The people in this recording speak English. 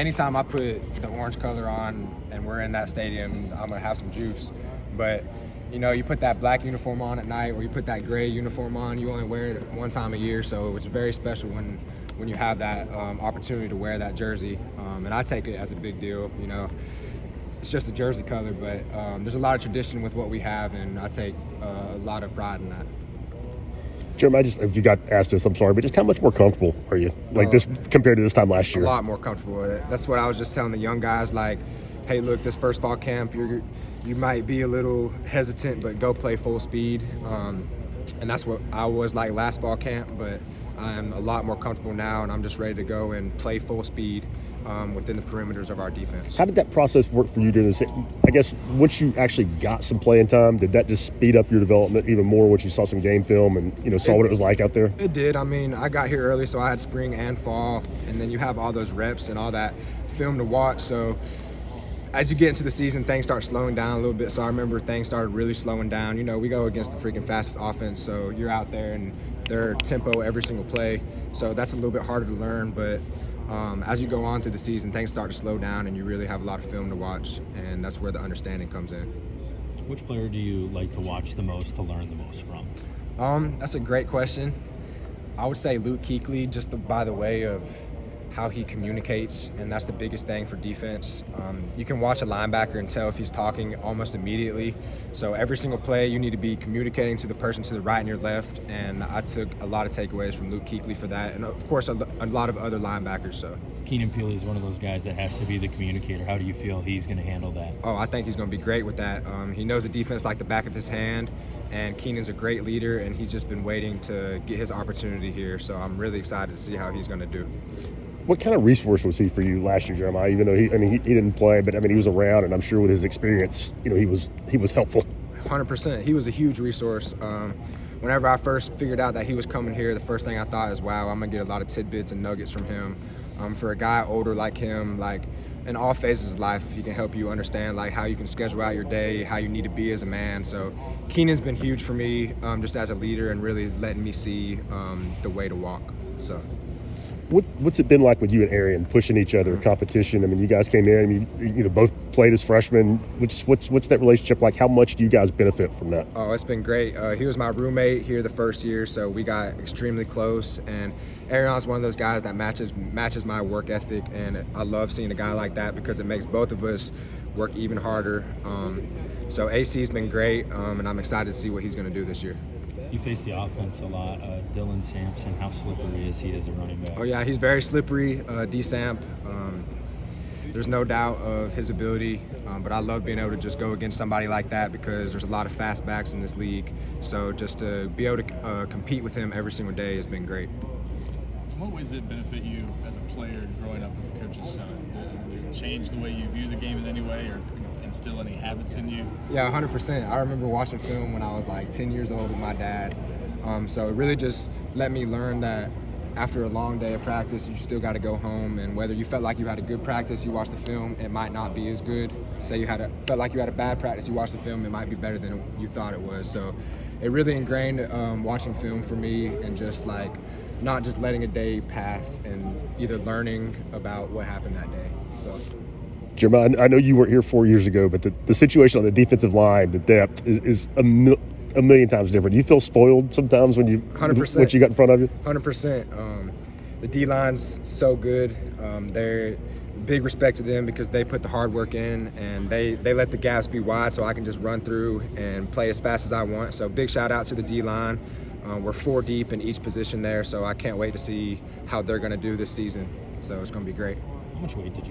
anytime I put the orange color on and we're in that stadium, I'm gonna have some juice. But you put that black uniform on at night, or you put that gray uniform on, you only wear it one time a year, so it's very special when you have that opportunity to wear that jersey. And I take it as a big deal. It's just a jersey color, but there's a lot of tradition with what we have, and I take a lot of pride in that. Jeremy, if you got asked this, I'm sorry, but just how much more comfortable are you this compared to this time last year? A lot more comfortable with it. That's what I was just telling the young guys, hey, look, this first fall camp, you might be a little hesitant, but go play full speed. And that's what I was like last fall camp, but I'm a lot more comfortable now, and I'm just ready to go and play full speed within the perimeters of our defense. How did that process work for you during this? I guess once you actually got some playing time, did that just speed up your development even more once you saw some game film and saw what it was like out there? It did. I mean, I got here early, so I had spring and fall, and then you have all those reps and all that film to watch. So as you get into the season, things start slowing down a little bit. So I remember things started really slowing down. We go against the freaking fastest offense, so you're out there and their tempo every single play. So that's a little bit harder to learn, but as you go on through the season, things start to slow down and you really have a lot of film to watch, and that's where the understanding comes in. Which player do you like to watch the most, to learn the most from? That's a great question. I would say Luke Kuechly, just by the way of how he communicates, and that's the biggest thing for defense. You can watch a linebacker and tell if he's talking almost immediately. So every single play, you need to be communicating to the person to the right and your left, and I took a lot of takeaways from Luke Kuechly for that, and of course a lot of other linebackers. So Keenan Peely is one of those guys that has to be the communicator. How do you feel he's going to handle that? Oh, I think he's going to be great with that. He knows the defense like the back of his hand, and Keenan's a great leader, and he's just been waiting to get his opportunity here. So I'm really excited to see how he's going to do. What kind of resource was he for you last year, Jeremiah? Even though he didn't play, but he was around, and I'm sure with his experience, he was helpful. 100%. He was a huge resource. Whenever I first figured out that he was coming here, the first thing I thought is, wow, I'm gonna get a lot of tidbits and nuggets from him. For a guy older like him, in all phases of life, he can help you understand how you can schedule out your day, how you need to be as a man. So Keenan's been huge for me, just as a leader, and really letting me see the way to walk. So. What's it been like with you and Arian pushing each other, competition? You guys came in, both played as freshmen. What's that relationship like? How much do you guys benefit from that? Oh, it's been great. He was my roommate here the first year, so we got extremely close. And Arian's one of those guys that matches my work ethic, and I love seeing a guy like that because it makes both of us work even harder. So AC's been great, and I'm excited to see what he's going to do this year. You face the offense a lot. Dylan Sampson, how slippery is he as a running back? Oh, yeah, he's very slippery, D-Samp. There's no doubt of his ability, but I love being able to just go against somebody like that because there's a lot of fast backs in this league. So just to be able to compete with him every single day has been great. In what ways did it benefit you as a player growing up as a coach's son? Did it change the way you view the game in any way, or instill any habits in you? Yeah, 100%. I remember watching film when I was 10 years old with my dad. So it really just let me learn that after a long day of practice, you still got to go home, and whether you felt like you had a good practice, you watch the film, it might not be as good. Say you felt like you had a bad practice, you watch the film, it might be better than you thought it was. So it really ingrained watching film for me, and just not just letting a day pass and either learning about what happened that day. So. Jeremiah, I know you weren't here 4 years ago, but the situation on the defensive line, the depth, is a million times different. You feel spoiled sometimes when 100%. What you got in front of you? 100%. The D-line's so good. They're big respect to them because they put the hard work in, and they let the gaps be wide so I can just run through and play as fast as I want. So big shout out to the D-line. We're 4 deep in each position there, so I can't wait to see how they're going to do this season. So it's going to be great. How much weight did you